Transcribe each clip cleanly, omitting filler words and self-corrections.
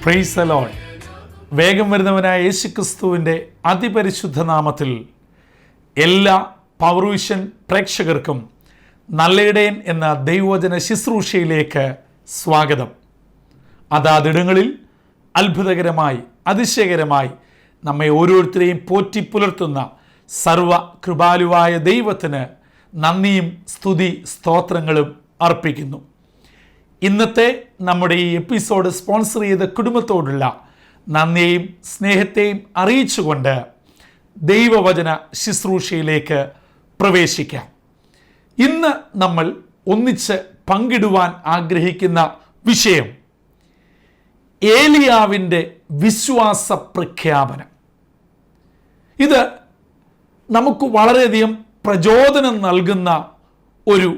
Praise the Lord. വേഗം വരുന്നവനായ യേശുക്രിസ്തുവിൻ്റെ അതിപരിശുദ്ധ നാമത്തിൽ എല്ലാ പവർവിഷൻ പ്രേക്ഷകർക്കും നല്ലയിടയൻ എന്ന ദൈവവചന ശുശ്രൂഷയിലേക്ക് സ്വാഗതം. അതാതിടങ്ങളിൽ അത്ഭുതകരമായി അതിശയകരമായി നമ്മെ ഓരോരുത്തരെയും പോറ്റി പുലർത്തുന്ന സർവ കൃപാലുവായ ദൈവത്തിന് നന്ദിയും സ്തുതി സ്തോത്രങ്ങളും അർപ്പിക്കുന്നു. ഇന്നത്തെ നമ്മുടെ ഈ എപ്പിസോഡ് സ്പോൺസർ ചെയ്ത കുടുംബത്തോടുള്ള നന്ദിയെയും സ്നേഹത്തെയും അറിയിച്ചുകൊണ്ട് ദൈവവചന ശുശ്രൂഷയിലേക്ക് പ്രവേശിക്കാം. ഇന്ന് നമ്മൾ ഒന്നിച്ച് പങ്കിടുവാൻ ആഗ്രഹിക്കുന്ന വിഷയം ഏലിയാവിൻ്റെ വിശ്വാസ പ്രഖ്യാപനം. ഇത് നമുക്ക് വളരെയധികം പ്രചോദനം നൽകുന്ന ഒരു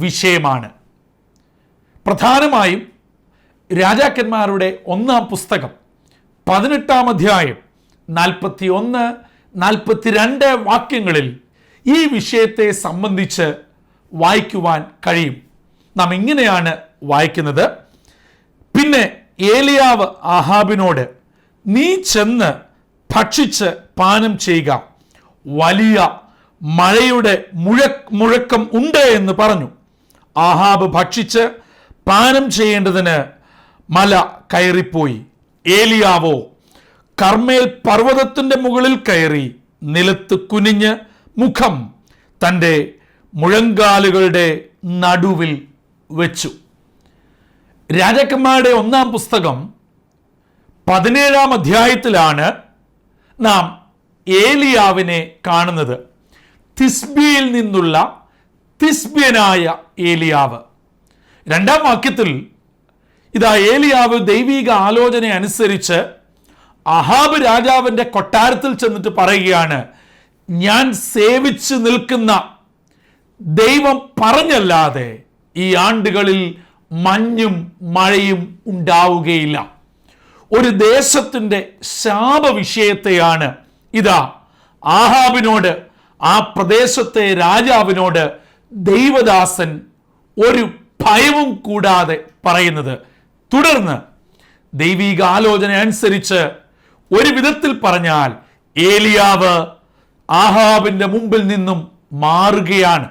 വിഷയമാണ്. പ്രധാനമായും രാജാക്കന്മാരുടെ 1-ാം പുസ്തകം 18-ാം അധ്യായം 41-42 വാക്യങ്ങളിൽ ഈ വിഷയത്തെ സംബന്ധിച്ച് വായിക്കുവാൻ കഴിയും. നാം ഇങ്ങനെയാണ് വായിക്കുന്നത്: പിന്നെ ഏലിയാവ് ആഹാബിനോട്, നീ ചെന്ന് ഭക്ഷിച്ച് പാനം ചെയ്യുക, വലിയ മഴയുടെ മുഴക്കം ഉണ്ട് എന്ന് പറഞ്ഞു. ആഹാബ് ഭക്ഷിച്ച് പാനം ചെയ്യേണ്ടതിന് മല കയറിപ്പോയി. ഏലിയാവോ കർമ്മേൽ പർവ്വതത്തിൻ്റെ മുകളിൽ കയറി നിലത്ത് കുനിഞ്ഞ് മുഖം തൻ്റെ മുഴങ്കാലുകളുടെ നടുവിൽ വെച്ചു. രാജാക്കന്മാരുടെ 1-ാം പുസ്തകം 17-ാം അധ്യായത്തിലാണ് നാം ഏലിയാവിനെ കാണുന്നത്. തിസ്ബിയിൽ നിന്നുള്ള തിസ്ബ്യനായ ഏലിയാവ്. 2-ാം വാക്യത്തിൽ ഇതാ ഏലിയാവ് ദൈവിക ആലോചന അനുസരിച്ച് അഹാബ് രാജാവിൻ്റെ കൊട്ടാരത്തിൽ ചെന്നിട്ട് പറയുകയാണ്, ഞാൻ സേവിച്ചു നിൽക്കുന്ന ദൈവം പറഞ്ഞല്ലാതെ ഈ ആണ്ടുകളിൽ മഞ്ഞും മഴയും ഉണ്ടാവുകയില്ല. ഒരു ദേശത്തിൻ്റെ ശാപവിഷയത്തെയാണ് ഇതാ ആഹാബിനോട്, ആ പ്രദേശത്തെ രാജാവിനോട് ദൈവദാസൻ ഒരു ഭയവും കൂടാതെ പറയുന്നത്. തുടർന്ന് ദൈവിക ആലോചന അനുസരിച്ച് ഒരു വിധത്തിൽ പറഞ്ഞാൽ ഏലിയാവ് ആഹാബിന്റെ മുമ്പിൽ നിന്നും മാറുകയാണ്.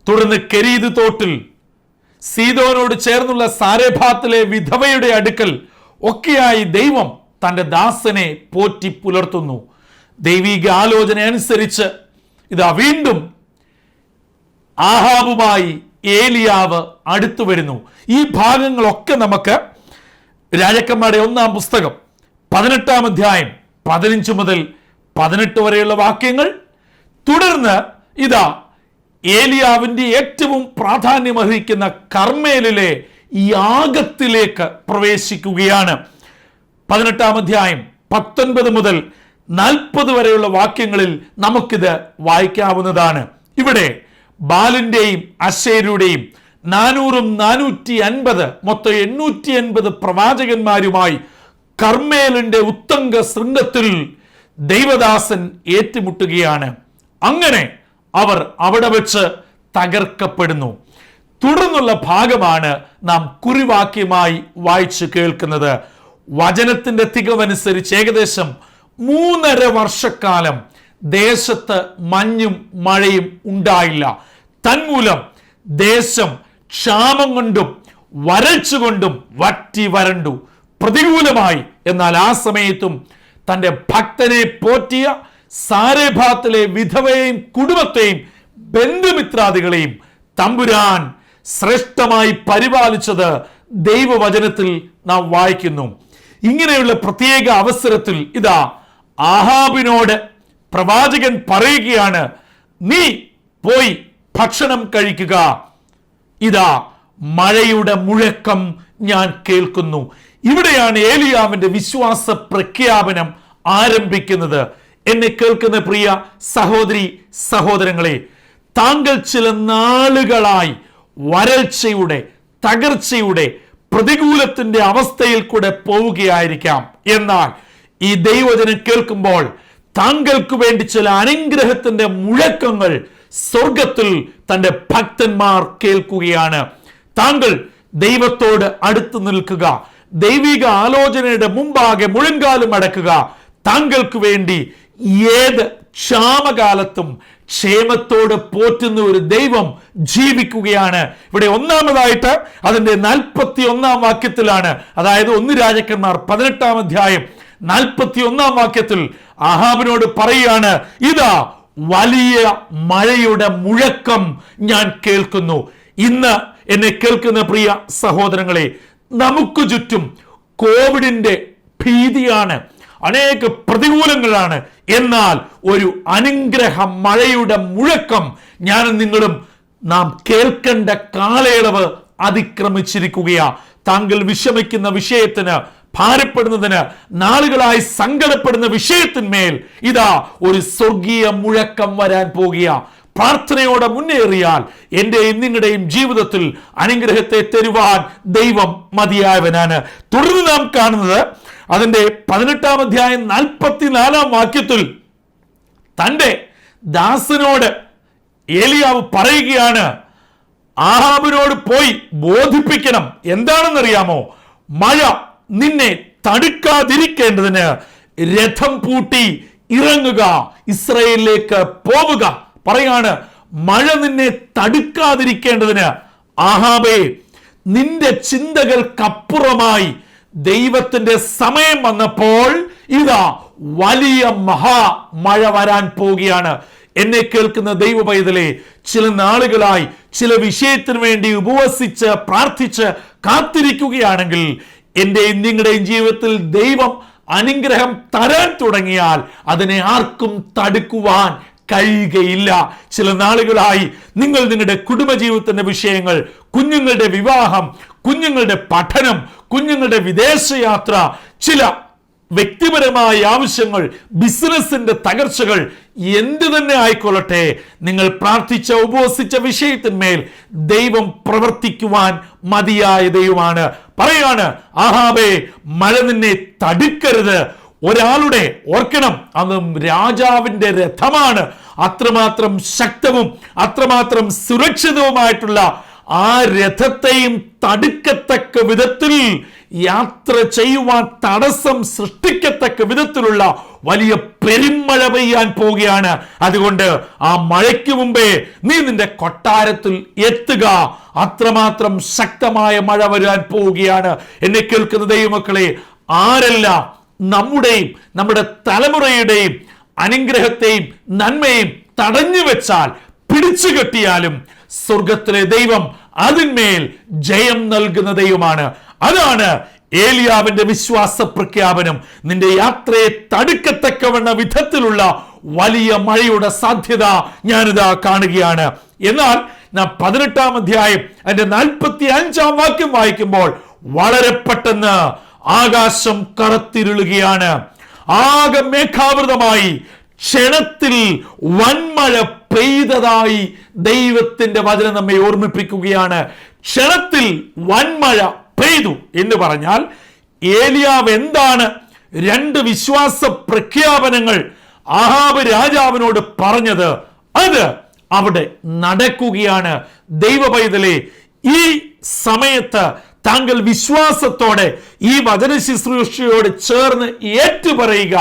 തുടർന്ന് കെരീത് തോട്ടിൽ സീദോനോട് ചേർന്നുള്ള സാരെഭാത്തിലെ വിധവയുടെ അടുക്കൽ ഒക്കെയായി ദൈവം തൻ്റെ ദാസനെ പോറ്റി പുലർത്തുന്നു. ദൈവിക ആലോചന അനുസരിച്ച് ഇതാ വീണ്ടും ആഹാബുമായി ഏലിയാവ് അടുത്തു വരുന്നു. ഈ ഭാഗങ്ങളൊക്കെ നമുക്ക് രാജാക്കന്മാരുടെ 1-ാം പുസ്തകം 18-ാം അധ്യായം 15 മുതൽ 18 വരെയുള്ള വാക്യങ്ങൾ. തുടർന്ന് ഇതാ ഏലിയാവിൻ്റെ ഏറ്റവും പ്രാധാന്യമർഹിക്കുന്ന കർമ്മേലിലെ യാഗത്തിലേക്ക് പ്രവേശിക്കുകയാണ്. 18-ാം അധ്യായം 19 മുതൽ 40 വരെയുള്ള വാക്യങ്ങളിൽ നമുക്കിത് വായിക്കാവുന്നതാണ്. ഇവിടെ ബാലിന്റെയും അശേരുടെയും 450 മൊത്തം 880 പ്രവാചകന്മാരുമായി കർമ്മേലിന്റെ ഉത്തംഗ ശൃംഗത്തിൽ ദൈവദാസൻ ഏറ്റുമുട്ടുകയാണ്. അങ്ങനെ അവർ അവിടെ വെച്ച് തകർക്കപ്പെടുന്നു. തുടർന്നുള്ള ഭാഗമാണ് നാം കുറിവാക്യമായി വായിച്ചു കേൾക്കുന്നത്. വചനത്തിന്റെ തികവനുസരിച്ച് ഏകദേശം 3.5 വർഷക്കാലം ദേശത്ത് മഞ്ഞും മഴയും ഉണ്ടായില്ല. തന്മൂലം ദേശം ക്ഷാമം കൊണ്ടും വരൾച്ച കൊണ്ടും വറ്റി വരണ്ടു പ്രതികൂലമായി. എന്നാൽ ആ സമയത്തും തൻ്റെ ഭക്തനെ പോറ്റിയ സാരെഭാത്തിലെ വിധവയെയും കുടുംബത്തെയും ബന്ധുമിത്രാദികളെയും തമ്പുരാൻ ശ്രേഷ്ഠമായി പരിപാലിച്ചത് ദൈവവചനത്തിൽ നാം വായിക്കുന്നു. ഇങ്ങനെയുള്ള പ്രത്യേക അവസരത്തിൽ ഇതാ ആഹാബിനോട് പ്രവാചകൻ പറയുകയാണ്, നീ പോയി ഭക്ഷണം കഴിക്കുക, ഇതാ മഴയുടെ മുഴക്കം ഞാൻ കേൾക്കുന്നു. ഇവിടെയാണ് ഏലിയാവിന്റെ വിശ്വാസ പ്രഖ്യാപനം ആരംഭിക്കുന്നത്. എന്നെ കേൾക്കുന്ന പ്രിയ സഹോദരി സഹോദരങ്ങളെ, താങ്കൾ ചില നാളുകളായി വരൾച്ചയുടെ, തകർച്ചയുടെ, പ്രതികൂലത്തിന്റെ അവസ്ഥയിൽ കൂടെ പോവുകയായിരിക്കാം. എന്നാൽ ഈ ദൈവവചനം കേൾക്കുമ്പോൾ താങ്കൾക്ക് വേണ്ടി ചില അനുഗ്രഹത്തിന്റെ മുഴക്കങ്ങൾ സ്വർഗത്തിൽ തൻ്റെ ഭക്തന്മാർ കേൾക്കുകയാണ്. താങ്കൾ ദൈവത്തോട് അടുത്ത് നിൽക്കുക, ദൈവിക ആലോചനയുടെ മുമ്പാകെ മുഴങ്കാലും അടക്കുക. താങ്കൾക്ക് വേണ്ടി ഏത് ക്ഷാമകാലത്തും ക്ഷേമത്തോട് പോറ്റുന്ന ഒരു ദൈവം ജീവിക്കുകയാണ്. ഇവിടെ ഒന്നാമതായിട്ട് അതിന്റെ 41 വാക്യത്തിലാണ്, അതായത് 1 രാജാക്കന്മാർ 18 അധ്യായം 41 വാക്യത്തിൽ ആഹാബിനോട് പറയാണ്, ഇതാ വലിയ മഴയുടെ മുഴക്കം ഞാൻ കേൾക്കുന്നു. ഇന്ന് എന്നെ കേൾക്കുന്ന പ്രിയ സഹോദരങ്ങളെ, നമുക്ക് ചുറ്റും കോവിഡിന്റെ ഭീതിയാണ്, അനേക പ്രതികൂലങ്ങളാണ്. എന്നാൽ ഒരു അനുഗ്രഹ മഴയുടെ മുഴക്കം ഞാനും നിങ്ങളും നാം കേൾക്കേണ്ട കാലയളവ് അതിക്രമിച്ചിരിക്കുകയാ. താങ്കൾ വിഷമിക്കുന്ന വിഷയത്തിന്, ഭാരപ്പെടുന്നതിന്, നാളുകളായി സങ്കടപ്പെടുന്ന വിഷയത്തിന്മേൽ ഇതാ ഒരു സ്വർഗീയ മുഴക്കം വരാൻ പോകുക. പ്രാർത്ഥനയോടെ മുന്നേറിയാൽ എന്റെയും നിങ്ങളുടെയും ജീവിതത്തിൽ അനുഗ്രഹത്തെ തരുവാൻ ദൈവം മതിയായവനാണ്. തുടർന്ന് നാം കാണുന്നത് അതിന്റെ 18 അധ്യായം 44 വാക്യത്തിൽ തന്റെ ദാസനോട് ഏലിയാവ് പറയുകയാണ്, ആഹാബിനോട് പോയി ബോധിപ്പിക്കണം. എന്താണെന്നറിയാമോ? മഴ നിന്നെ തടുക്കാതിരിക്കേണ്ടതിന് രഥം പൂട്ടി ഇറങ്ങുക, ഇസ്രായേലിലേക്ക് പോവുക. പറയാണ്, മഴ നിന്നെ തടുക്കാതിരിക്കേണ്ടതിന് ആഹാബേ, നിന്റെ ചിന്തകൾക്കപ്പുറമായി ദൈവത്തിന്റെ സമയം വന്നപ്പോൾ ഇതാ വലിയ മഴ വരാൻ പോവുകയാണ്. എന്നെ കേൾക്കുന്ന ദൈവ പൈതലേ, ചില നാളുകളായി ചില വിഷയത്തിന് വേണ്ടി ഉപവസിച്ച് പ്രാർത്ഥിച്ച് കാത്തിരിക്കുകയാണെങ്കിൽ എന്റെയും നിങ്ങളുടെയും ജീവിതത്തിൽ ദൈവം അനുഗ്രഹം തരാൻ തുടങ്ങിയാൽ അതിനെ ആർക്കും തടുക്കുവാൻ കഴിയുകയില്ല. ചില നാളുകളായി നിങ്ങൾ നിങ്ങളുടെ കുടുംബജീവിതത്തിന്റെ വിഷയങ്ങൾ, കുഞ്ഞുങ്ങളുടെ വിവാഹം, കുഞ്ഞുങ്ങളുടെ പഠനം, കുഞ്ഞുങ്ങളുടെ വിദേശയാത്ര, ചില വ്യക്തിപരമായ ആവശ്യങ്ങൾ, ബിസിനസിന്റെ തകർച്ചകൾ, എന്തു തന്നെ ആയിക്കൊള്ളട്ടെ, നിങ്ങൾ പ്രാർത്ഥിച്ച ഉപവസിച്ച വിഷയത്തിന്മേൽ ദൈവം പ്രവർത്തിക്കുവാൻ മതിയായ ദൈവമാണ്. പറയാണ്, ആഹാബേ, മഴ നിന്നെ തടുക്കരുത്. ഒരാളുടെ, ഓർക്കണം, അതും രാജാവിന്റെ രഥമാണ്. അത്രമാത്രം ശക്തവും അത്രമാത്രം സുരക്ഷിതവുമായിട്ടുള്ള ആ രഥത്തെയും തടുക്കത്തക്ക വിധത്തിൽ യാത്ര ചെയ്യുവാൻ തടസ്സം സൃഷ്ടിക്കത്തക്ക വിധത്തിലുള്ള വലിയ പെരുമഴ പെയ്യാൻ പോവുകയാണ്. അതുകൊണ്ട് ആ മഴയ്ക്ക് മുമ്പേ നീ നിന്റെ കൊട്ടാരത്തിൽ എത്തുക. അത്രമാത്രം ശക്തമായ മഴ വരാൻ പോവുകയാണ്. എന്നെ കേൾക്കുന്ന ദൈവമക്കളെ, ആരെല്ലാം നമ്മുടെയും നമ്മുടെ തലമുറയുടെയും അനുഗ്രഹത്തെയും നന്മയും തടഞ്ഞു വെച്ചാൽ, പിടിച്ചു കെട്ടിയാലും സ്വർഗത്തിലെ ദൈവം അതിന്മേൽ ജയം നൽകുന്ന ദൈവമാണ്. അതാണ് ഏലിയാവിന്റെ വിശ്വാസ പ്രഖ്യാപനം. നിന്റെ യാത്രയെ തടുക്കത്തക്കവണ്ണ വിധത്തിലുള്ള വലിയ മഴയുടെ സാധ്യത ഞാനിതാ കാണുകയാണ്. എന്നാൽ നാം 18 അധ്യായം അതിന്റെ 45 വാക്യം വായിക്കുമ്പോൾ വളരെ പെട്ടെന്ന് ആകാശം കറുത്തിരുളുകയാണ്. ആകെ മേഘാവൃതമായി ക്ഷണത്തിൽ വൻമഴ പെയ്തതായി ദൈവത്തിന്റെ വചനം നമ്മെ ഓർമ്മിപ്പിക്കുകയാണ്. ക്ഷണത്തിൽ വൻമഴ പെയ്തു എന്ന് പറഞ്ഞാൽ ഏലിയാവ് എന്താണ് 2 വിശ്വാസ പ്രഖ്യാപനങ്ങൾ ആഹാബ് രാജാവിനോട് പറഞ്ഞത്, അത് അവിടെ നടക്കുകയാണ്. ദൈവ പൈതലേ, ഈ സമയത്ത് താങ്കൾ വിശ്വാസത്തോടെ ഈ വചന ശുശ്രൂഷയോട് ചേർന്ന് ഏറ്റുപറയുക,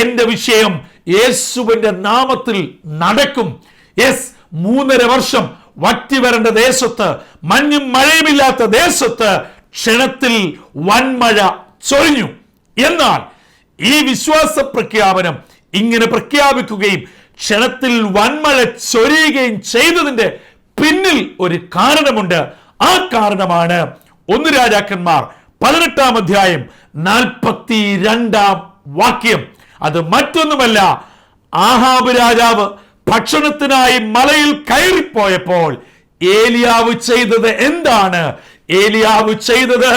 എന്റെ വിഷയം യേശുവിന്റെ നാമത്തിൽ നടക്കും. 3.5 വർഷം വറ്റി വരേണ്ട ദേശത്ത്, മഞ്ഞും മഴയുമില്ലാത്ത ദേശത്ത് ക്ഷണത്തിൽ വൻമഴ ചൊരിഞ്ഞു. എന്നാൽ ഈ വിശ്വാസ പ്രഖ്യാപനം ഇങ്ങനെ പ്രഖ്യാപിക്കുകയും ക്ഷണത്തിൽ വൻമഴ ചൊരിയുകയും ചെയ്തതിന്റെ പിന്നിൽ ഒരു കാരണമുണ്ട്. ആ കാരണമാണ് 1 രാജാക്കന്മാർ 18 അധ്യായം 42 വാക്യം. അത് മറ്റൊന്നുമല്ല, ആഹാബ് രാജാവ് ഭക്ഷണത്തിനായി മലയിൽ കയറിപ്പോയപ്പോൾ ഏലിയാവ് ചെയ്തത് എന്താണ്? ഏലിയാവ് ചെയ്തത്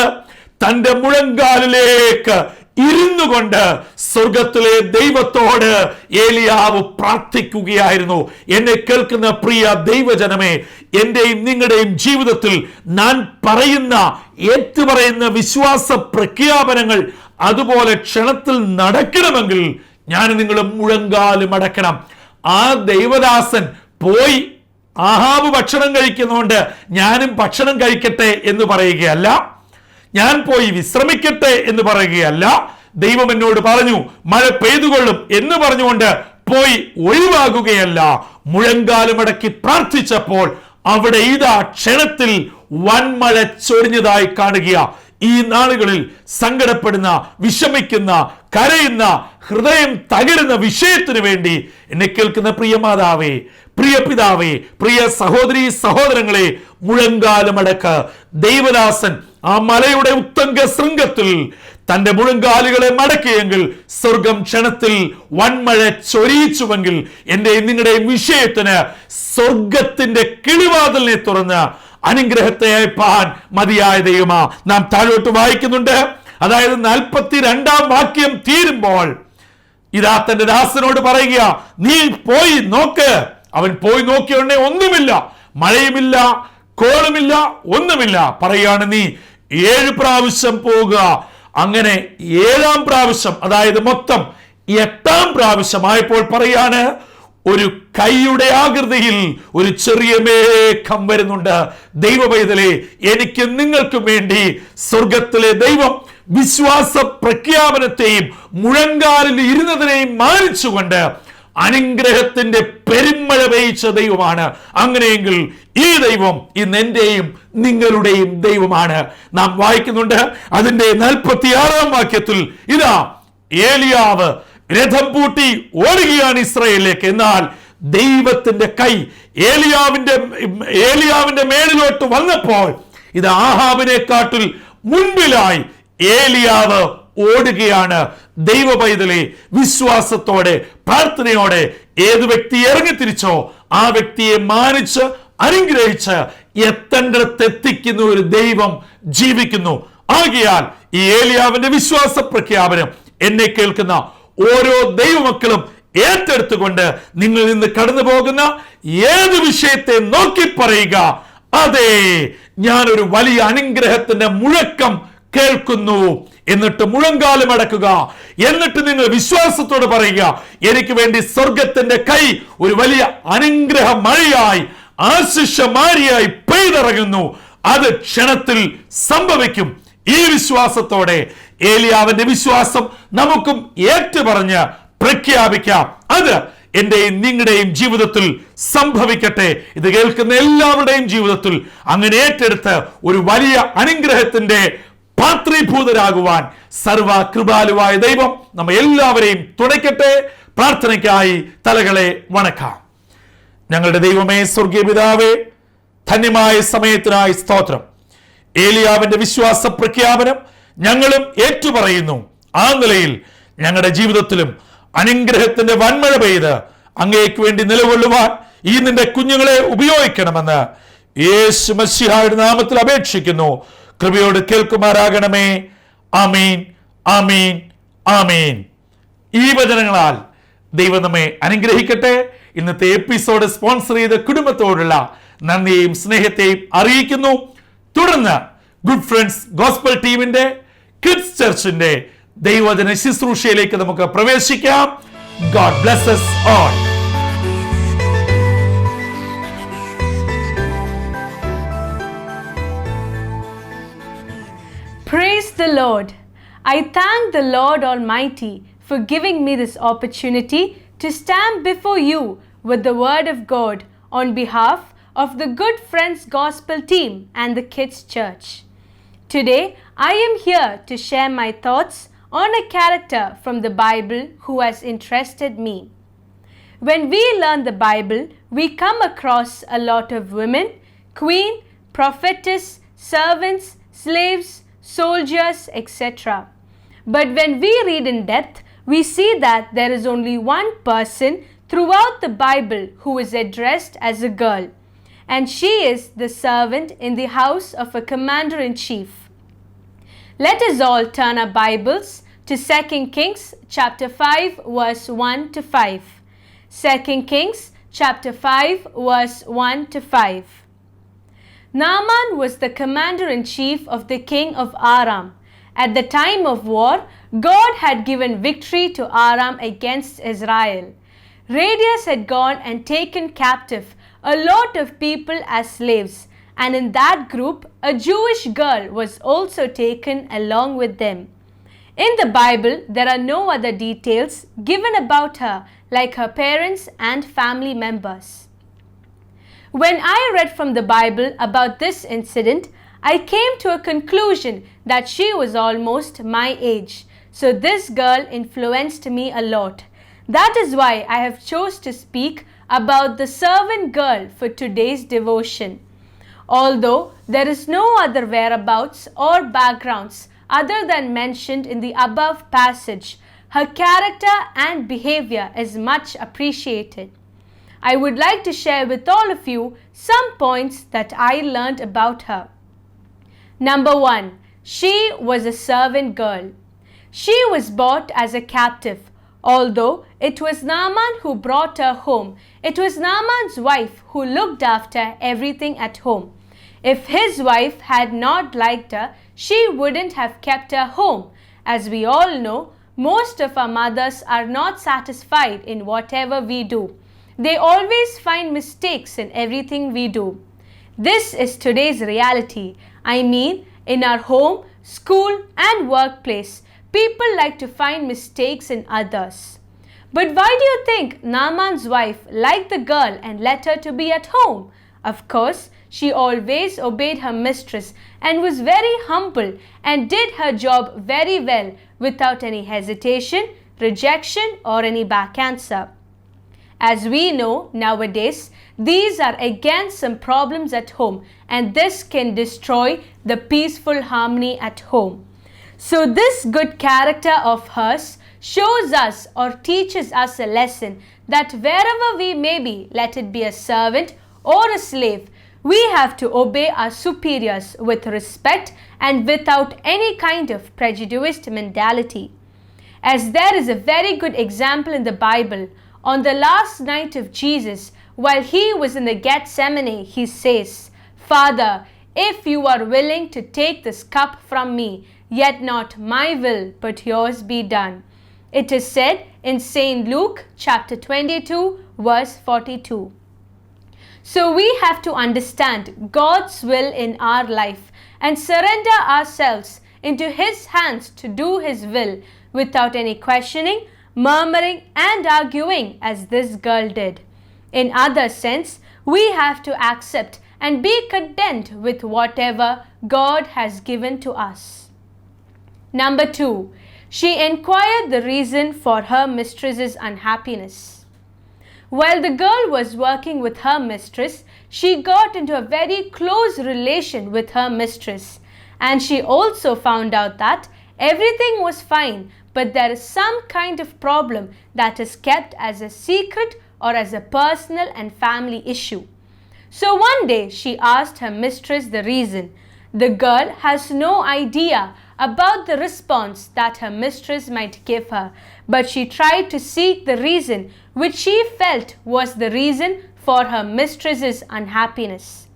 തന്റെ മുഴങ്കാലിലേക്ക് ഇരുന്നു കൊണ്ട് സ്വർഗത്തിലെ ദൈവത്തോട് ഏലിയാവ് പ്രാർത്ഥിക്കുകയായിരുന്നു. എന്നെ കേൾക്കുന്ന പ്രിയ ദൈവജനമേ, എന്റെയും നിങ്ങളുടെയും ജീവിതത്തിൽ ഞാൻ പറയുന്ന ഏറ്റുപറയുന്ന വിശ്വാസ പ്രഖ്യാപനങ്ങൾ അതുപോലെ ക്ഷണത്തിൽ നടക്കണമെങ്കിൽ ഞാൻ നിങ്ങൾ മുഴങ്കാലും അടക്കണം. ആ ദൈവദാസൻ പോയി ആഹാബ് ഭക്ഷണം കഴിക്കുന്നതുകൊണ്ട് ഞാനും ഭക്ഷണം കഴിക്കട്ടെ എന്ന് പറയുകയല്ല. ഞാൻ പോയി വിശ്രമിക്കട്ടെ എന്ന് പറയുകയല്ല. ദൈവം എന്നോട് പറഞ്ഞു മഴ പെയ്തുകൊള്ളും എന്ന് പറഞ്ഞുകൊണ്ട് പോയി ഒഴിവാകുകയല്ല. മുഴങ്കാലുമടക്കി പ്രാർത്ഥിച്ചപ്പോൾ അവിടെ ഇതാ ക്ഷണത്തിൽ വൻമഴ ചൊരിഞ്ഞതായി കാണുക. ഈ നാളുകളിൽ സങ്കടപ്പെടുന്ന, വിഷമിക്കുന്ന, കരയുന്ന, ഹൃദയം തകരുന്ന വിഷയത്തിനു വേണ്ടി എന്നെ കേൾക്കുന്ന പ്രിയ മാതാവേ, പ്രിയ പിതാവേ, പ്രിയ സഹോദരീ സഹോദരങ്ങളെ, മുഴങ്കാലുമടക്ക്. ദൈവദാസൻ ആ മലയുടെ ഉത്തംഗ ശൃംഗത്തിൽ തന്റെ മുഴങ്കാലുകളെ മടക്കിയെങ്കിൽ സ്വർഗം ക്ഷണത്തിൽ വൻമഴ ചൊരിയിച്ചുവെങ്കിൽ എന്റെ നിങ്ങളുടെയും വിഷയത്തിന് സ്വർഗത്തിന്റെ കിളിവാതിലിനെ തുറന്ന് അനുഗ്രഹത്തെ അയപ്പാൻ മതിയായ ദൈവമാ. നാം താഴോട്ട് വായിക്കുന്നുണ്ട്. അതായത് 42-ാം വാക്യം തീരുമ്പോൾ ഇതാ തന്റെ ദാസനോട് പറയുക, നീ പോയി നോക്ക്. അവൻ പോയി നോക്കിയ ഉടനെ ഒന്നുമില്ല, മഴയുമില്ല, കോളുമില്ല, ഒന്നുമില്ല. പറയാണ് നീ 7 പ്രാവശ്യം പോവുക. അങ്ങനെ 7-ാം പ്രാവശ്യം, അതായത് മൊത്തം 8-ാം പ്രാവശ്യമായപ്പോൾ പറയാണ്, ഒരു കൈയുടെ ആകൃതിയിൽ ഒരു ചെറിയ മേഘം വരുന്നുണ്ട്. ദൈവ പൈതലേ, എനിക്ക് നിങ്ങൾക്കും വേണ്ടി സ്വർഗത്തിലെ ദൈവം വിശ്വാസ പ്രഖ്യാപനത്തെയും മുഴങ്കാലിൽ ഇരുന്നതിനെയും മാനിച്ചുകൊണ്ട് അനുഗ്രഹത്തിന്റെ പെരുമഴ പെയ്ച്ച ദൈവമാണ്. അങ്ങനെയെങ്കിൽ ഈ ദൈവം ഇന്ന് എന്റെയും നിങ്ങളുടെയും ദൈവമാണ്. നാം വായിക്കുന്നുണ്ട് അതിന്റെ 46-ാം വാക്യത്തിൽ, ഇതാ ഏലിയാവ് രഥം പൂട്ടി ഓടുകയാണ് ഇസ്രായേലിലേക്ക്. എന്നാൽ ദൈവത്തിന്റെ കൈ ഏലിയാവിന്റെ മേളിലോട്ട് വന്നപ്പോൾ ഇത് ആഹാബിനെക്കാട്ടിൽ മുൻപിലായി ഏലിയാവ് ഓടുകയാണ്. ദൈവ പൈതലെ, വിശ്വാസത്തോടെ പ്രാർത്ഥനയോടെ ഏത് വ്യക്തി ഇറങ്ങിത്തിരിച്ചോ ആ വ്യക്തിയെ മാനിച്ച് അനുഗ്രഹിച്ച് എത്തേണ്ടിടത്തെത്തിക്കുന്ന ഒരു ദൈവം ജീവിക്കുന്നു. ആകയാൽ ഈ ഏലിയാവിന്റെ വിശ്വാസ പ്രഖ്യാപനം എന്നെ കേൾക്കുന്ന ഓരോ ദൈവമക്കളും ഏറ്റെടുത്തുകൊണ്ട് നിങ്ങളിൽ നിന്ന് കടന്നു പോകുന്ന ഏത് വിഷയത്തെ നോക്കി പറയുക, അതെ, ഞാനൊരു വലിയ അനുഗ്രഹത്തിന്റെ മുഴക്കം കേൾക്കുന്നു. എന്നിട്ട് മുഴങ്കാലം അടക്കുക. എന്നിട്ട് നിങ്ങൾ വിശ്വാസത്തോട് പറയുക, എനിക്ക് വേണ്ടി സ്വർഗത്തിന്റെ കൈ ഒരു വലിയ അനുഗ്രഹ മഴയായി, ആശിഷമാരിയായി പെയ്തിറങ്ങുന്നു. അത് ക്ഷണത്തിൽ സംഭവിക്കും. ഈ വിശ്വാസത്തോടെ ഏലിയാവിന്റെ വിശ്വാസം നമുക്കും ഏറ്റുപറഞ്ഞ് പ്രഖ്യാപിക്കാം. അത് എന്റെയും നിങ്ങളുടെയും ജീവിതത്തിൽ സംഭവിക്കട്ടെ. ഇത് കേൾക്കുന്ന എല്ലാവരുടെയും ജീവിതത്തിൽ അങ്ങനെ ഏറ്റെടുത്ത് ഒരു വലിയ അനുഗ്രഹത്തിന്റെ പാത്രീഭൂതരാകുവാൻ സർവ കൃപാലുവായ ദൈവം നമ്മെ എല്ലാവരെയും തുണയ്ക്കട്ടെ. പ്രാർത്ഥനയ്ക്കായി തലകളെ വണക്കാം. ഞങ്ങളുടെ ദൈവമേ, സ്വർഗീയ പിതാവേ, ധന്യമായ സമയത്തിനായി സ്തോത്രം. ഏലിയാവിന്റെ വിശ്വാസ പ്രഖ്യാപനം ഞങ്ങളും ഏറ്റുപറയുന്നു. ആ നിലയിൽ ഞങ്ങളുടെ ജീവിതത്തിലും അനുഗ്രഹത്തിന്റെ വൻമഴ പെയ്ത് അങ്ങേക്ക് വേണ്ടി നിലകൊള്ളുവാൻ ഈ നിന്റെ കുഞ്ഞുങ്ങളെ ഉപയോഗിക്കണമെന്ന് യേശു മശിഹായുടെ നാമത്തിൽ അപേക്ഷിക്കുന്നു. കൃപയോട് കേൾക്കുമാറാകണമേ. ആമീൻ, ആമീൻ, ആമീൻ. ഈ വചനങ്ങളാൽ ദൈവം നമ്മെ അനുഗ്രഹിക്കട്ടെ. ഇന്നത്തെ എപ്പിസോഡ് സ്പോൺസർ ചെയ്ത കുടുംബത്തോടുള്ള നന്ദിയെയും സ്നേഹത്തെയും അറിയിക്കുന്നു. തുടർന്ന് ഗുഡ് ഫ്രണ്ട്സ് ഗോസ്പൽ ടീമിന്റെ കിഡ്സ് ചർച്ചിന്റെ ദൈവവചന ശുശ്രൂഷയിലേക്ക് നമുക്ക് പ്രവേശിക്കാം. God bless us all. Praise the Lord. I thank the Lord Almighty for giving me this opportunity to stand before you with the Word of God on behalf of the Good Friends Gospel team and the Kids Church. Today, I am here to share my thoughts on a character from the Bible who has interested me. When we learn the Bible, we come across a lot of women, queen, prophetess, servants, slaves, soldiers, etc. But when we read in depth, we see that there is only one person throughout the Bible who is addressed as a girl, and she is the servant in the house of a commander-in-chief. Let us all turn our Bibles to 2 Kings chapter 5 verse 1 to 5. 2 Kings chapter 5 verse 1 to 5. Naaman was the commander-in-chief of the king of Aram. At the time of war, God had given victory to Aram against Israel. Radius had gone and taken captive a lot of people as slaves, and in that group, a Jewish girl was also taken along with them. In the Bible, there are no other details given about her, like her parents and family members. When I read from the Bible about this incident, I came to a conclusion that she was almost my age. So this girl influenced me a lot. That is why I have chose to speak about the servant girl for today's devotion. Although there is no other whereabouts or backgrounds other than mentioned in the above passage, her character and behavior is much appreciated. I would like to share with all of you some points that I learned about her. Number 1. She was a servant girl. She was bought as a captive. Although it was Naaman who brought her home, it was Naaman's wife who looked after everything at home. If his wife had not liked her, she wouldn't have kept her home. As we all know, most of our mothers are not satisfied in whatever we do. They always find mistakes in everything we do. This is today's reality. I mean, in our home, school, and workplace, people like to find mistakes in others. But why do you think Naaman's wife liked the girl and let her to be at home? Of course, she always obeyed her mistress and was very humble and did her job very well without any hesitation, rejection, or any back answer. As we know nowadays, these are again some problems at home, and this can destroy the peaceful harmony at home. So this good character of hers shows us or teaches us a lesson that wherever we may be, let it be a servant or a slave, we have to obey our superiors with respect and without any kind of prejudiced mentality. As there is a very good example in the Bible, on the last night of Jesus, while he was in the Gethsemane, he says, "Father, if you are willing to take this cup from me, yet not my will, but yours be done." It is said in St. Luke chapter 22, verse 42. So we have to understand God's will in our life and surrender ourselves into His hands to do His will without any questioning, murmuring and arguing as this girl did. In other sense, we have to accept and be content with whatever God has given to us. Number 2. She inquired the reason for her mistress's unhappiness. While the girl was working with her mistress, she got into a very close relation with her mistress, and she also found out that everything was fine, but there is some kind of problem that is kept as a secret or as a personal and family issue. So one day she asked her mistress the reason. The girl has no idea about the response that her mistress might give her, but she tried to seek the reason which she felt was the reason for her mistress's unhappiness.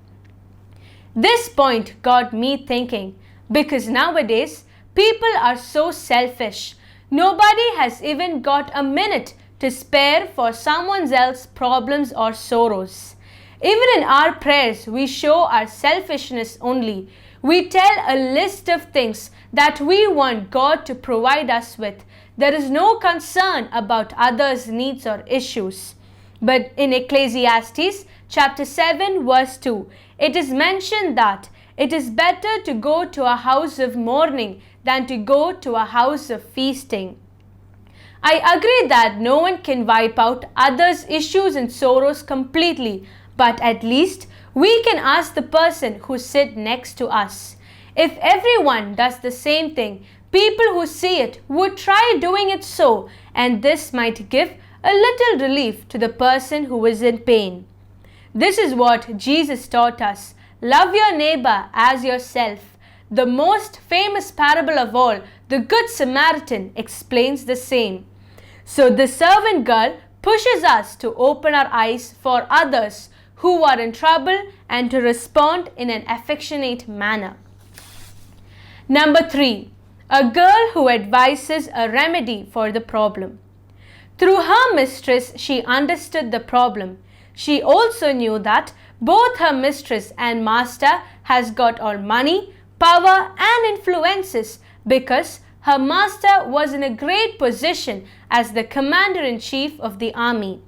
This point got me thinking, because nowadays people are so selfish. Nobody has even got a minute to spare for someone else's problems or sorrows. Even in our prayers, we show our selfishness only. We tell a list of things that we want God to provide us with. There is no concern about others' needs or issues. But in Ecclesiastes chapter 7 verse 2, it is mentioned that it is better to go to a house of mourning than to go to a house of feasting. I agree that no one can wipe out others' issues and sorrows completely, but at least we can ask the person who sits next to us. If everyone does the same thing, people who see it would try doing it so, and this might give a little relief to the person who is in pain. This is what Jesus taught us. Love your neighbor as yourself. The most famous parable of all, the Good Samaritan, explains the same. So the servant girl pushes us to open our eyes for others who are in trouble and to respond in an affectionate manner. Number 3. A girl who advises a remedy for the problem. Through her mistress, she understood the problem. She also knew that both her mistress and master has got all money, power and influences because her master was in a great position as the commander-in-chief of the army.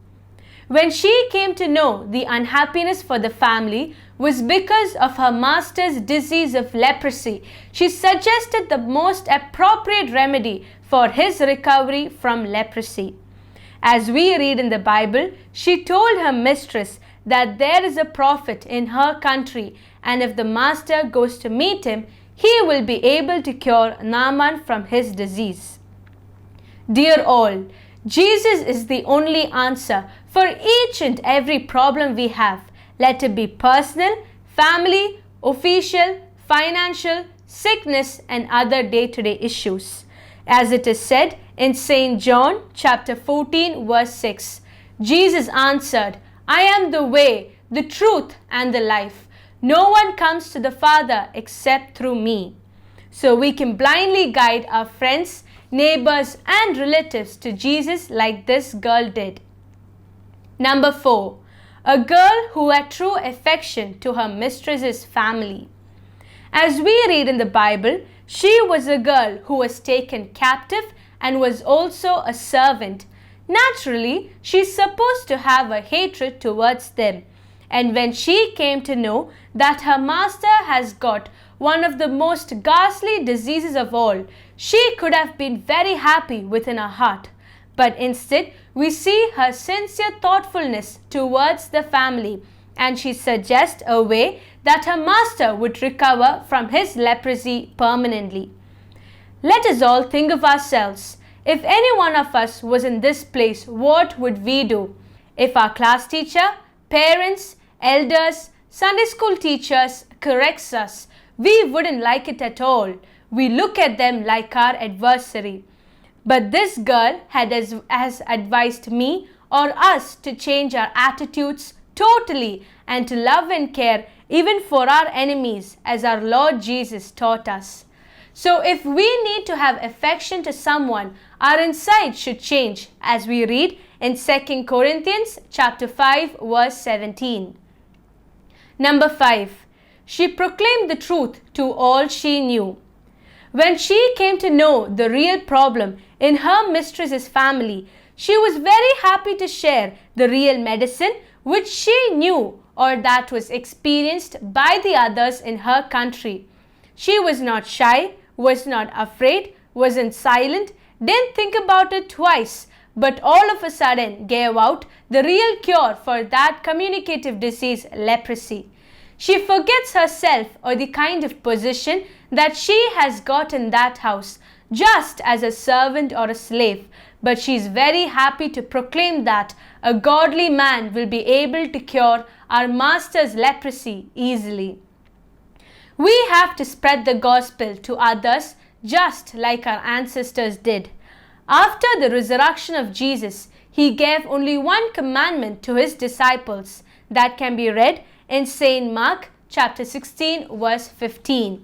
When she came to know the unhappiness for the family was because of her master's disease of leprosy, she suggested the most appropriate remedy for his recovery from leprosy. As we read in the Bible, she told her mistress that there is a prophet in her country, and if the master goes to meet him, he will be able to cure Naaman from his disease. Dear all, Jesus is the only answer for each and every problem we have, let it be personal, family, official, financial, sickness and other day-to-day issues. As it is said in St. John chapter 14 verse 6, Jesus answered, I am the way, the truth and the life. No one comes to the Father except through me. So we can blindly guide our friends, neighbors and relatives to Jesus like this girl did. Number 4. A girl who had true affection to her mistress's family. As we read in the Bible, she was a girl who was taken captive and was also a servant. Naturally, she is supposed to have a hatred towards them. And when she came to know that her master has got one of the most ghastly diseases of all, she could have been very happy within her heart. But instead, we see her sincere thoughtfulness towards the family, and she suggests a way that her master would recover from his leprosy permanently. Let us all think of ourselves. If any one of us was in this place, what would we do? If our class teacher, parents, elders, Sunday school teachers corrects us, we wouldn't like it at all. We look at them like our adversary. But this girl has advised me or us to change our attitudes totally and to love and care even for our enemies as our Lord Jesus taught us. So if we need to have affection to someone, our insight should change as we read in 2 Corinthians chapter 5 verse 17. Number 5. She proclaimed the truth to all she knew. When she came to know the real problem in her mistress's family, she was very happy to share the real medicine which she knew or that was experienced by the others in her country. She was not shy, was not afraid, wasn't silent, didn't think about it twice, but all of a sudden gave out the real cure for that communicative disease, leprosy. She forgets herself or the kind of position that she has got in that house, just as a servant or a slave, but she is very happy to proclaim that a godly man will be able to cure our master's leprosy easily. We have to spread the gospel to others just like our ancestors did. After the resurrection of Jesus, he gave only one commandment to his disciples that can be read in St. Mark chapter 16 verse 15.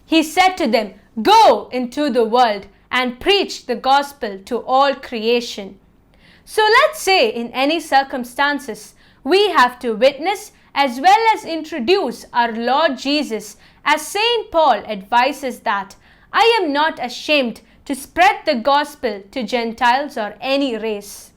He said to them, "Go into the world and preach the gospel to all creation." So let's say in any circumstances, we have to witness as well as introduce our Lord Jesus, as St. Paul advises that, "I am not ashamed to spread the gospel to Gentiles or any race."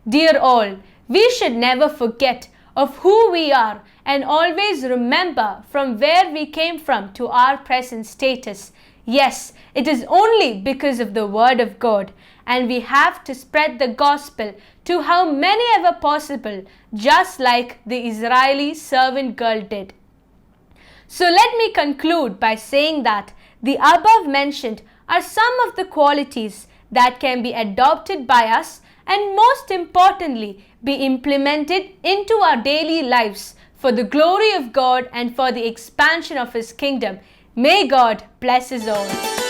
Dear all, we should never forget of who we are and always remember from where we came from to our present status. Yes, it is only because of the Word of God, and we have to spread the gospel to how many ever possible, just like the Israeli servant girl did. So let me conclude by saying that the above mentioned are some of the qualities that can be adopted by us and most importantly be implemented into our daily lives for the glory of God and for the expansion of His kingdom. May God bless us all.